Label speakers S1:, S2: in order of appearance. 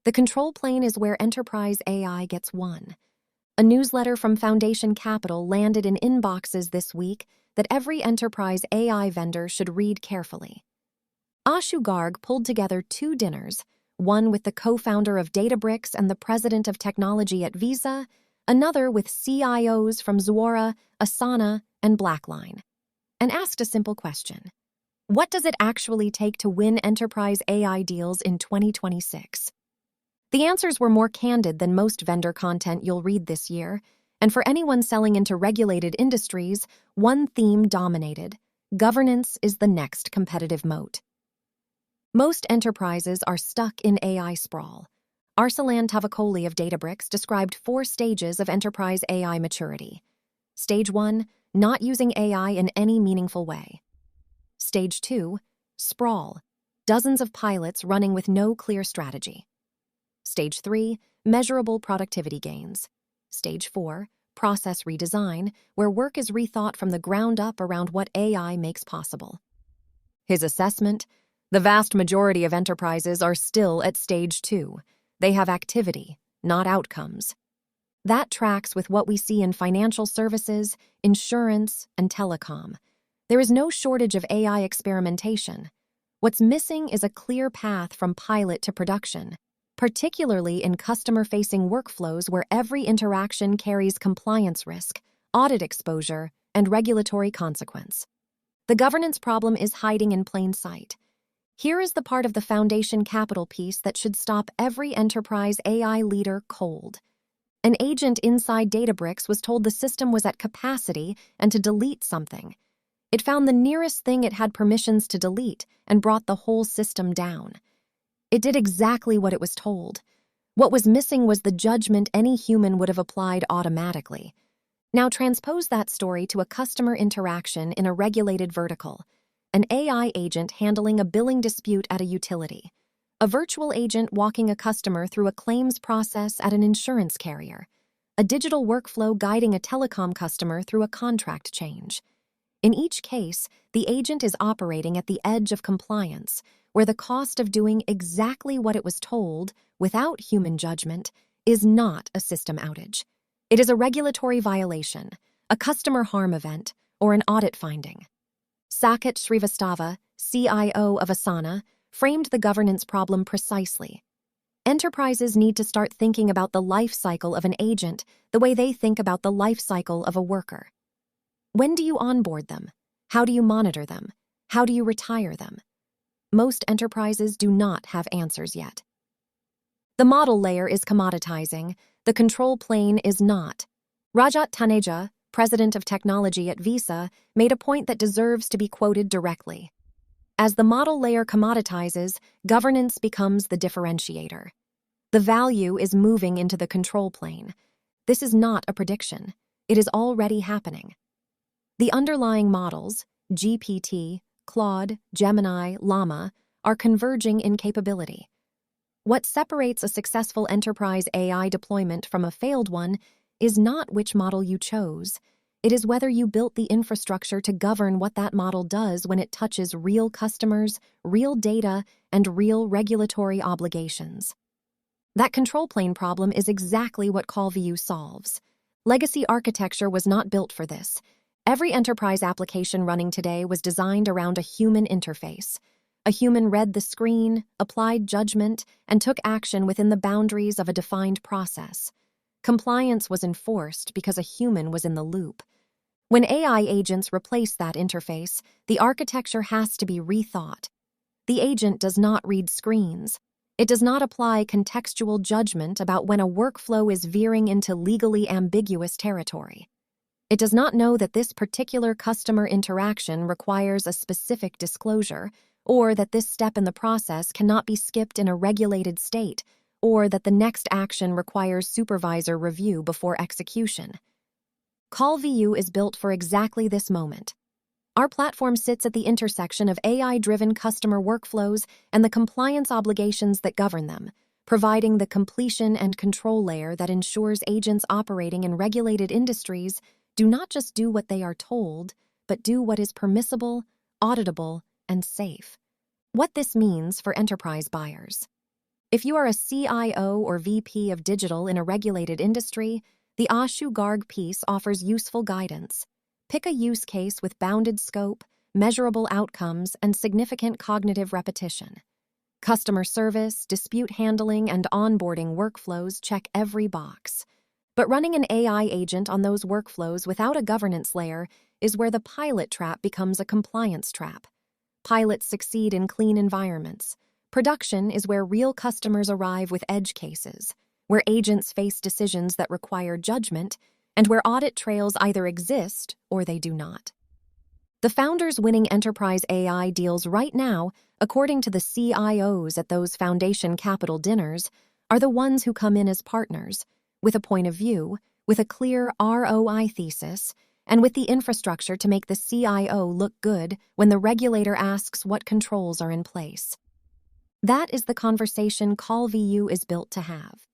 S1: The control plane is where enterprise AI gets won. A newsletter from Foundation Capital landed in inboxes this week that every enterprise AI vendor should read carefully. Ashu Garg pulled together 2 dinners, one with the co-founder of Databricks and the president of technology at Visa, another with CIOs from Zuora, Asana, and Blackline, and asked a simple question. What does it actually take to win enterprise AI deals in 2026? The answers were more candid than most vendor content you'll read this year, and for anyone selling into regulated industries, one theme dominated: governance is the next competitive moat. Most enterprises are stuck in AI sprawl. Arsalan Tavakoli of Databricks described 4 stages of enterprise AI maturity. Stage 1, not using AI in any meaningful way. Stage 2, sprawl, dozens of pilots running with no clear strategy. Stage 3, measurable productivity gains. Stage 4, process redesign, where work is rethought from the ground up around what AI makes possible. His assessment: the vast majority of enterprises are still at Stage 2. They have activity, not outcomes. That tracks with what we see in financial services, insurance, and telecom. There is no shortage of AI experimentation. What's missing is a clear path from pilot to production, particularly in customer-facing workflows where every interaction carries compliance risk, audit exposure, and regulatory consequence. The governance problem is hiding in plain sight. Here is the part of the Foundation Capital piece that should stop every enterprise AI leader cold. An agent inside Databricks was told the system was at capacity and to delete something. It found the nearest thing it had permissions to delete and brought the whole system down. It did exactly what it was told. What was missing was the judgment any human would have applied automatically. Now transpose that story to a customer interaction in a regulated vertical. An AI agent handling a billing dispute at a utility. A virtual agent walking a customer through a claims process at an insurance carrier. A digital workflow guiding a telecom customer through a contract change. In each case, the agent is operating at the edge of compliance, where the cost of doing exactly what it was told, without human judgment, is not a system outage. It is a regulatory violation, a customer harm event, or an audit finding. Saket Srivastava, CIO of Asana, framed the governance problem precisely. Enterprises need to start thinking about the life cycle of an agent the way they think about the life cycle of a worker. When do you onboard them? How do you monitor them? How do you retire them? Most enterprises do not have answers yet. The model layer is commoditizing. The control plane is not. Rajat Taneja, president of technology at Visa, made a point that deserves to be quoted directly. As the model layer commoditizes, governance becomes the differentiator. The value is moving into the control plane. This is not a prediction. It is already happening. The underlying models, GPT, Claude, Gemini, Llama, are converging in capability. What separates a successful enterprise AI deployment from a failed one is not which model you chose. It is whether you built the infrastructure to govern what that model does when it touches real customers, real data, and real regulatory obligations. That control plane problem is exactly what CallView solves. Legacy architecture was not built for this. Every enterprise application running today was designed around a human interface. A human read the screen, applied judgment, and took action within the boundaries of a defined process. Compliance was enforced because a human was in the loop. When AI agents replace that interface, the architecture has to be rethought. The agent does not read screens. It does not apply contextual judgment about when a workflow is veering into legally ambiguous territory. It does not know that this particular customer interaction requires a specific disclosure, or that this step in the process cannot be skipped in a regulated state, or that the next action requires supervisor review before execution. CallView is built for exactly this moment. Our platform sits at the intersection of AI-driven customer workflows and the compliance obligations that govern them, providing the completion and control layer that ensures agents operating in regulated industries do not just do what they are told, but do what is permissible, auditable, and safe. What this means for enterprise buyers. If you are a CIO or VP of digital in a regulated industry, the Ashu Garg piece offers useful guidance. Pick a use case with bounded scope, measurable outcomes, and significant cognitive repetition. Customer service, dispute handling, and onboarding workflows check every box. But running an AI agent on those workflows without a governance layer is where the pilot trap becomes a compliance trap. Pilots succeed in clean environments. Production is where real customers arrive with edge cases, where agents face decisions that require judgment, and where audit trails either exist or they do not. The founders winning enterprise AI deals right now, according to the CIOs at those foundation capital dinners, are the ones who come in as partners, with a point of view, with a clear ROI thesis, and with the infrastructure to make the CIO look good when the regulator asks what controls are in place. That is the conversation CallVU is built to have.